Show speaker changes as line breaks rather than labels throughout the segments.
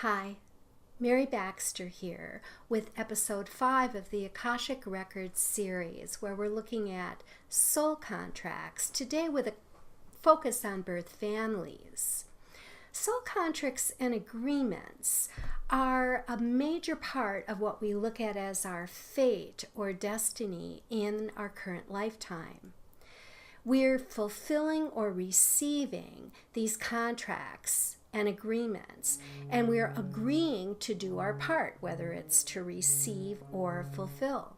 Hi, Mary Baxter here with episode 5 of the Akashic Records series, where we're looking at soul contracts, today with a focus on birth families. Soul contracts and agreements are a major part of what we look at as our fate or destiny in our current lifetime. We're fulfilling or receiving these contracts and agreements, and we're agreeing to do our part, whether it's to receive or fulfill.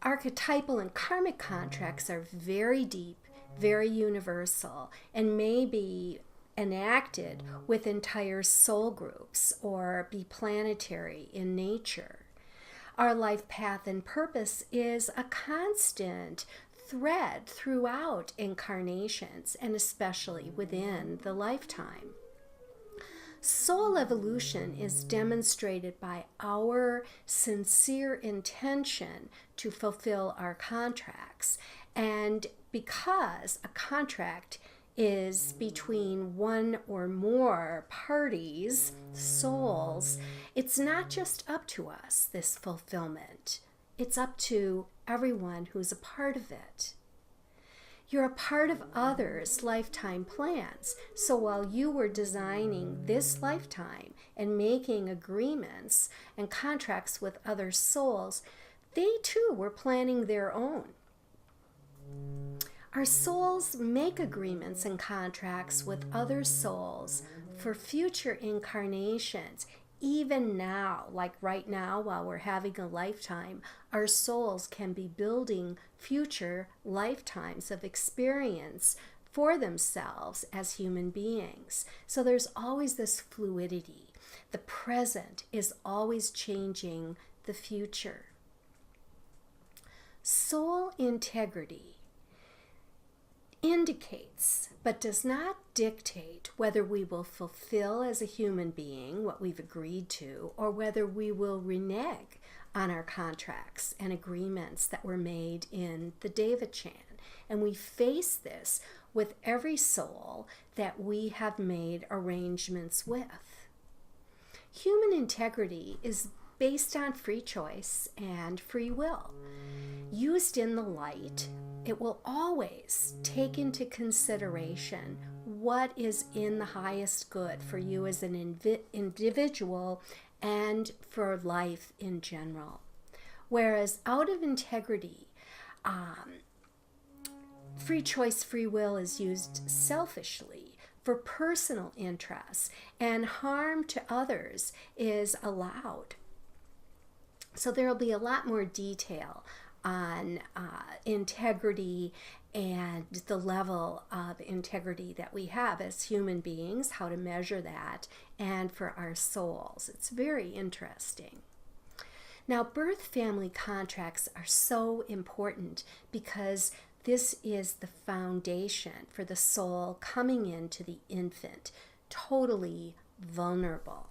Archetypal and karmic contracts are very deep, very universal, and may be enacted with entire soul groups or be planetary in nature. Our life path and purpose is a constant thread throughout incarnations, and especially within the lifetime. Soul evolution is demonstrated by our sincere intention to fulfill our contracts. And because a contract is between one or more parties, souls, it's not just up to us, this fulfillment. It's up to everyone who's a part of it. You're a part of others' lifetime plans. So while you were designing this lifetime and making agreements and contracts with other souls, they too were planning their own. Our souls make agreements and contracts with other souls for future incarnations. Even now, like right now, while we're having a lifetime, our souls can be building future lifetimes of experience for themselves as human beings. So there's always this fluidity. The present is always changing the future. Soul integrity indicates, but does not dictate, whether we will fulfill as a human being what we've agreed to, or whether we will renege on our contracts and agreements that were made in the Devachan. And we face this with every soul that we have made arrangements with. Human integrity is based on free choice and free will. Used in the light, it will always take into consideration what is in the highest good for you as an individual and for life in general. Whereas out of integrity, free choice, free will is used selfishly for personal interests, and harm to others is allowed. So there will be a lot more detail on integrity and the level of integrity that we have as human beings, how to measure that, and for our souls. It's very interesting. Now, birth family contracts are so important because this is the foundation for the soul coming into the infant, totally vulnerable.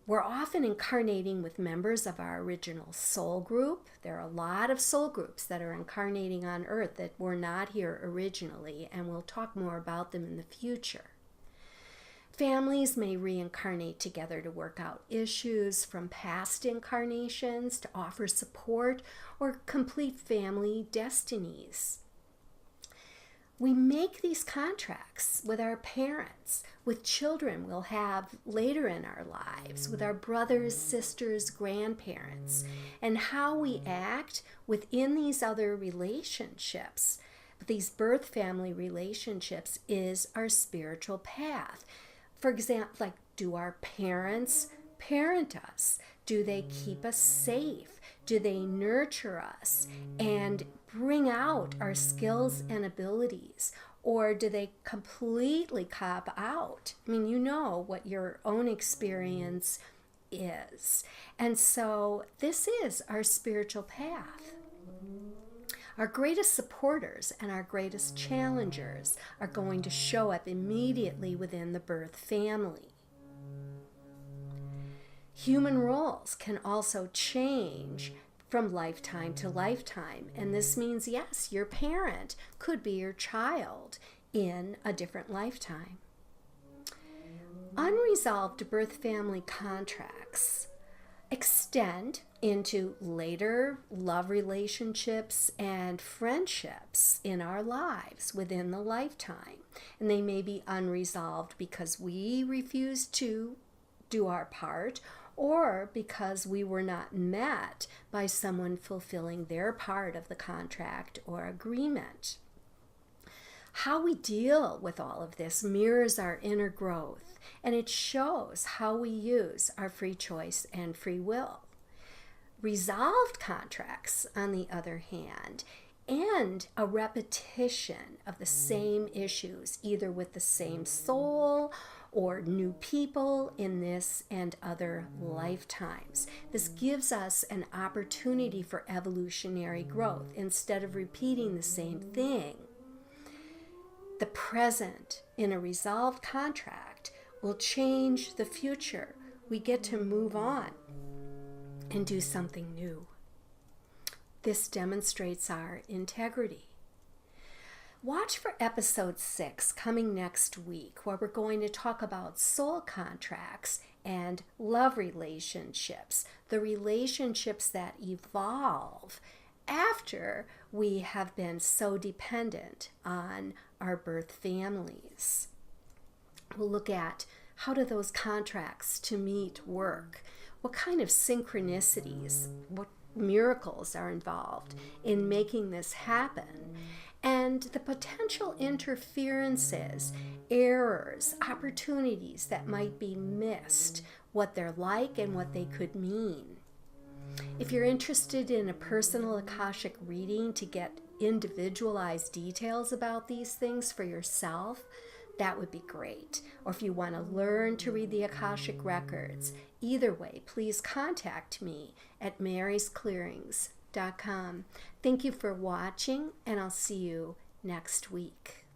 We're often incarnating with members of our original soul group. There are a lot of soul groups that are incarnating on Earth that were not here originally, and we'll talk more about them in the future. Families may reincarnate together to work out issues from past incarnations, to offer support, or complete family destinies. We make these contracts with our parents, with children we'll have later in our lives, with our brothers, sisters, grandparents, and how we act within these other relationships, these birth family relationships, is our spiritual path. For example, like, do our parents parent us? Do they keep us safe? Do they nurture us and bring out our skills and abilities? Or do they completely cop out? I mean, you know what your own experience is. And so this is our spiritual path. Our greatest supporters and our greatest challengers are going to show up immediately within the birth family. Human roles can also change from lifetime to lifetime, and this means, yes, your parent could be your child in a different lifetime. Unresolved unresolved birth family contracts extend into later love relationships and friendships in our lives within the lifetime. And they may be unresolved because we refuse to do our part, or because we were not met by someone fulfilling their part of the contract or agreement. How we deal with all of this mirrors our inner growth, and it shows how we use our free choice and free will. Resolved contracts, on the other hand, end a repetition of the same issues, either with the same soul or new people in this and other lifetimes. This gives us an opportunity for evolutionary growth instead of repeating the same thing. The present in a resolved contract will change the future. We get to move on and do something new. This demonstrates our integrity. Watch for episode 6 coming next week, where we're going to talk about soul contracts and love relationships, the relationships that evolve after we have been so dependent on our birth families. We'll look at how do those contracts to meet work, what kind of synchronicities, what miracles are involved in making this happen, and the potential interferences, errors, opportunities that might be missed, what they're like and what they could mean. If you're interested in a personal Akashic reading to get individualized details about these things for yourself, that would be great. Or if you want to learn to read the Akashic Records, either way, please contact me at marysclearings.com. Thank you for watching, and I'll see you next week.